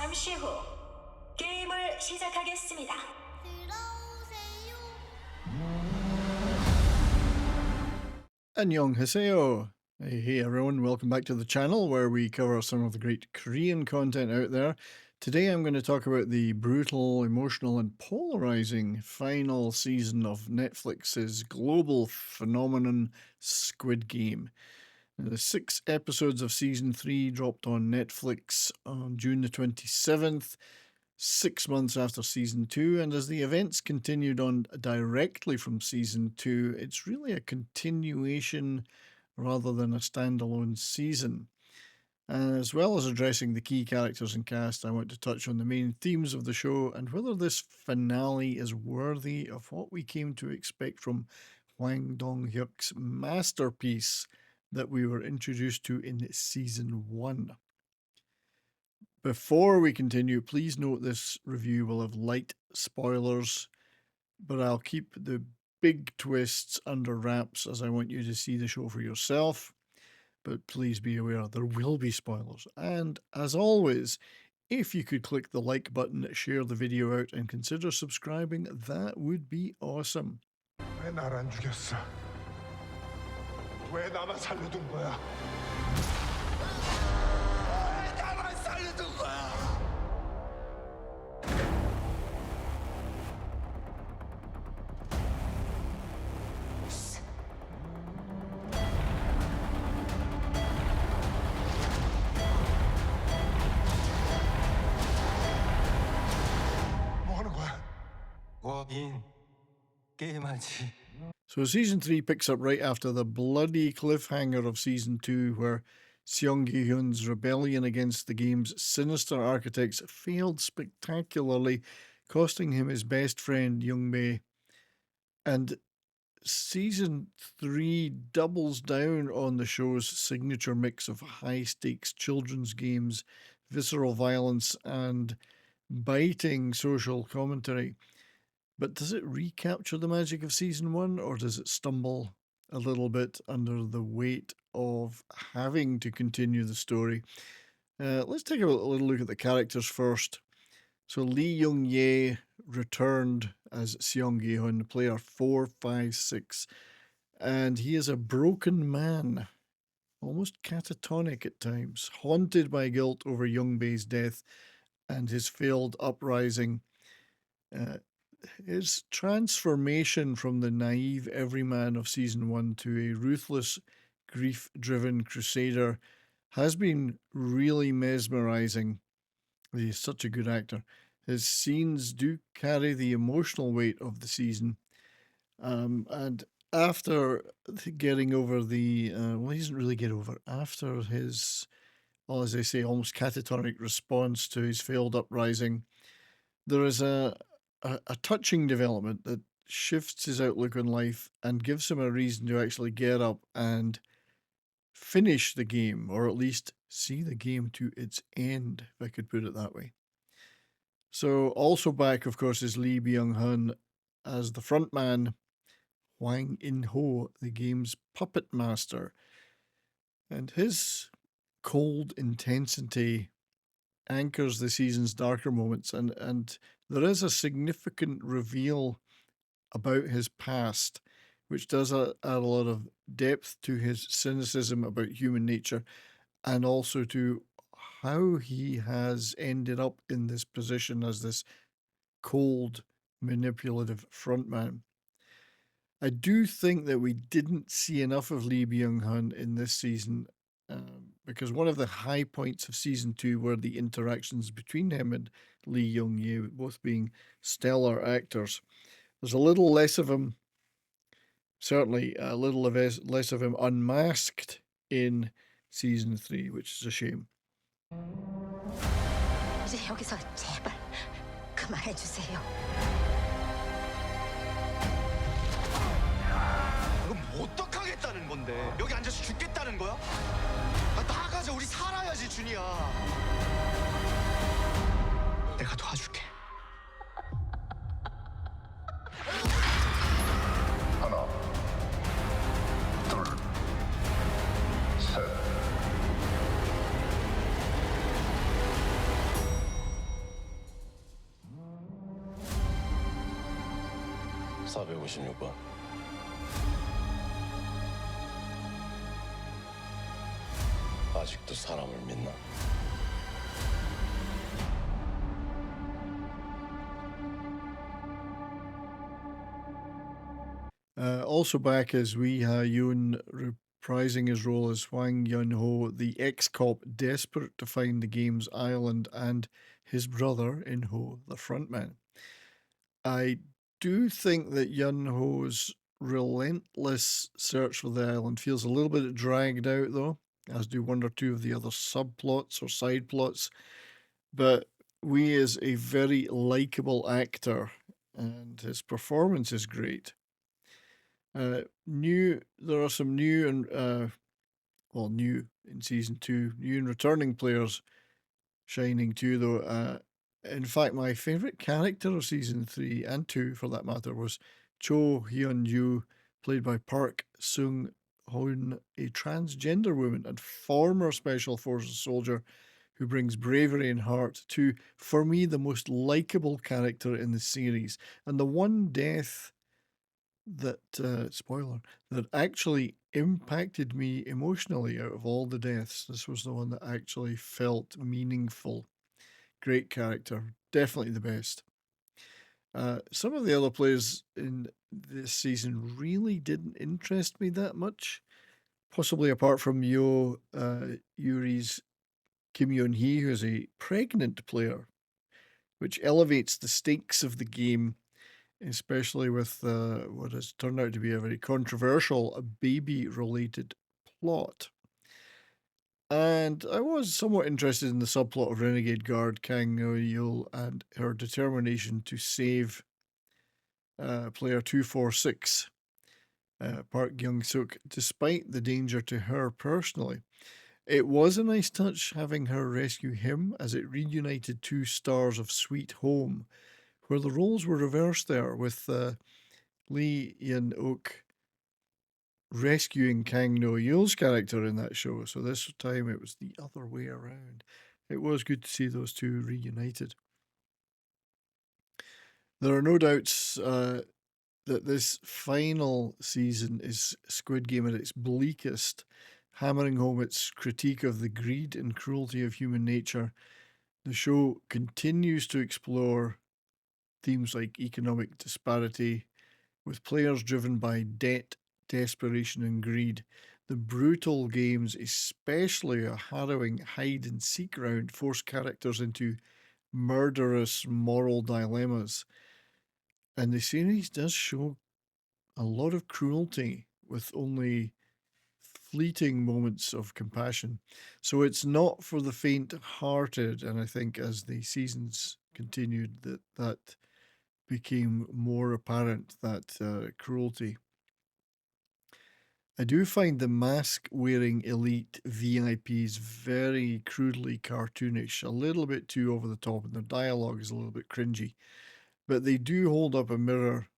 잠시 후 게임을 시작하겠습니다. Annyeonghaseyo. Hey everyone, welcome back to the channel where we cover some of the great Korean content out there. Today I'm going to talk about the brutal, emotional and polarizing final season of Netflix's global phenomenon Squid Game. The 6 episodes of season 3 dropped on Netflix on June the 27th, 6 months after season 2, and as the events continued on directly from season 2, it's really a continuation rather than a standalone season. As well as addressing the key characters and cast, I want to touch on the main themes of the show and whether this finale is worthy of what we came to expect from Hwang Dong-hyuk's masterpiece that we were introduced to in season 1. Before we continue, please note this review will have light spoilers, but I'll keep the big twists under wraps as I want you to see the show for yourself. But please be aware there will be spoilers. And as always, if you could click the like button, share the video out, and consider subscribing, that would be awesome. 왜 날 안 죽였어? 왜 나만 살려둔 거야? 왜 나만 살려둔 거야? 뭐 하는 거야? 게임하지. So season 3 picks up right after the bloody cliffhanger of season 2, where Gi-hun's rebellion against the game's sinister architects failed spectacularly, costing him his best friend Young-bae. And season 3 doubles down on the show's signature mix of high-stakes children's games, visceral violence, and biting social commentary. But does it recapture the magic of season 1, or does it stumble a little bit under the weight of having to continue the story? Let's take a little look at the characters first. So Lee Young-ye returned as Gi-hun, player 456, and he is a broken man, almost catatonic at times, haunted by guilt over Young-bae's death and his failed uprising. His transformation from the naive everyman of season 1 to a ruthless, grief-driven crusader has been really mesmerizing. He's such a good actor. His scenes do carry the emotional weight of the season. And after getting over the, well, he doesn't really get over, after his, well, as I say, almost catatonic response to his failed uprising, there is a touching development that shifts his outlook on life and gives him a reason to actually get up and finish the game, or at least see the game to its end, if I could put it that way. So also back, of course, is Lee Byung-hun as the frontman, Hwang In-ho, the game's puppet master. And his cold intensity anchors the season's darker moments, and there is a significant reveal about his past, which does add a lot of depth to his cynicism about human nature, and also to how he has ended up in this position as this cold, manipulative frontman. I do think that we didn't see enough of Lee Byung-hun in this season, because one of the high points of season 2 were the interactions between him and Lee Young-ye, both being stellar actors. There's a little less of him, certainly a little less of him unmasked in season 3, which is a shame. 이제 여기서 제발 그만해 주세요. 그럼 어떡하겠다는 건데? 여기 앉아서 죽겠다는 거야? 나가자, 우리 살아야지, 준이야. 내가 도와줄게. 하나, 둘, 셋. 456번. 아직도 사람을 믿나? Also back is Gi-hun reprising his role as Hwang Dong-hyuk, the ex-cop desperate to find the game's island, and his brother in Ho, the frontman. I do think that Yun-ho's relentless search for the island feels a little bit dragged out, though, as do one or two of the other subplots or side plots. But Wee is a very likable actor, and his performance is great. There are some new and new in season 2, new and returning players shining too, though. In fact, my favourite character of season 3 and 2, for that matter, was Cho Hyun-ju, played by Park Sung-hoon, a transgender woman and former Special Forces soldier who brings bravery and heart to, for me, the most likable character in the series. And the one death that, spoiler, that actually impacted me emotionally out of all the deaths, this was the one that actually felt meaningful. Great character, definitely the best. Some of the other players in this season really didn't interest me that much, possibly apart from Yuri's Kim Yeon-hee, who's a pregnant player, which elevates the stakes of the game, especially with what has turned out to be a very controversial baby-related plot. And I was somewhat interested in the subplot of Renegade Guard Kang No-yeol and her determination to save player 246, Park Gyung-suk, despite the danger to her personally. It was a nice touch having her rescue him, as it reunited two stars of Sweet Home, where the roles were reversed there, with Lee Yeon-ok rescuing Kang No-yeol's character in that show. So this time it was the other way around. It was good to see those two reunited. There are no doubts that this final season is Squid Game at its bleakest, hammering home its critique of the greed and cruelty of human nature. The show continues to explore themes like economic disparity, with players driven by debt, desperation, and greed. The brutal games, especially a harrowing hide and seek round, force characters into murderous moral dilemmas. And the series does show a lot of cruelty with only fleeting moments of compassion. So it's not for the faint-hearted, and I think as the seasons continued, that became more apparent, that cruelty. I do find the mask-wearing elite VIPs very crudely cartoonish, a little bit too over the top, and their dialogue is a little bit cringy. But they do hold up a mirror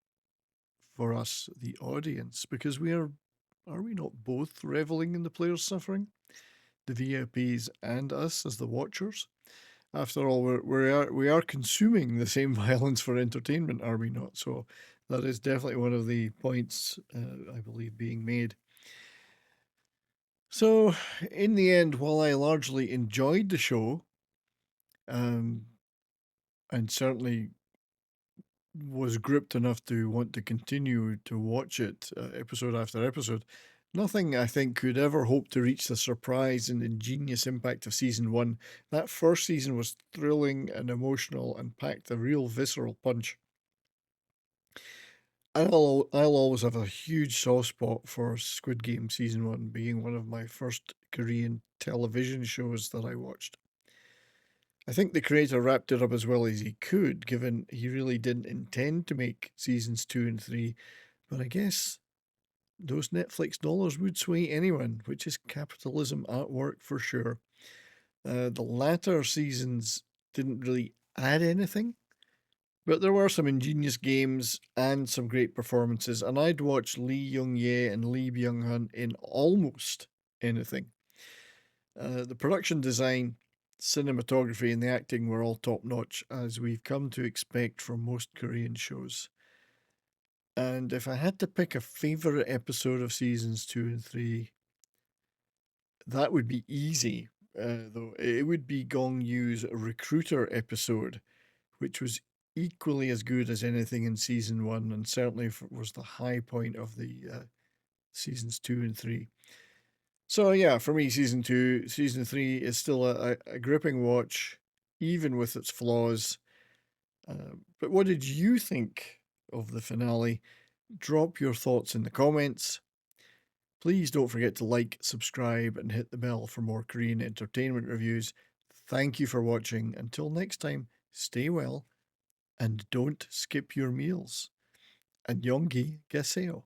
for us, the audience, because are we not both reveling in the players' suffering? The VIPs and us as the watchers? After all, we are consuming the same violence for entertainment, are we not? So that is definitely one of the points, I believe, being made. So, in the end, while I largely enjoyed the show, and certainly was gripped enough to want to continue to watch it episode after episode, nothing I think could ever hope to reach the surprise and ingenious impact of season 1. That first season was thrilling and emotional and packed a real visceral punch. I'll always have a huge soft spot for Squid Game season 1, being one of my first Korean television shows that I watched. I think the creator wrapped it up as well as he could, given he really didn't intend to make seasons 2 and 3, but I guess those Netflix dollars would sway anyone, which is capitalism at work for sure. The latter seasons didn't really add anything, but there were some ingenious games and some great performances, and I'd watch Lee Young-ye and Lee Byung-hun in almost anything. The production design, cinematography, and the acting were all top-notch, as we've come to expect from most Korean shows. And if I had to pick a favourite episode of seasons 2 and 3, that would be easy, though. It would be Gong Yu's recruiter episode, which was equally as good as anything in season 1, and certainly was the high point of the seasons 2 and 3. So yeah, for me, season 2, season 3 is still a gripping watch, even with its flaws. But what did you think of the finale? Drop your thoughts in the comments. Please don't forget to like, subscribe, and hit the bell for more Korean entertainment reviews. Thank you for watching. Until next time, stay well, and don't skip your meals. 안녕히 계세요.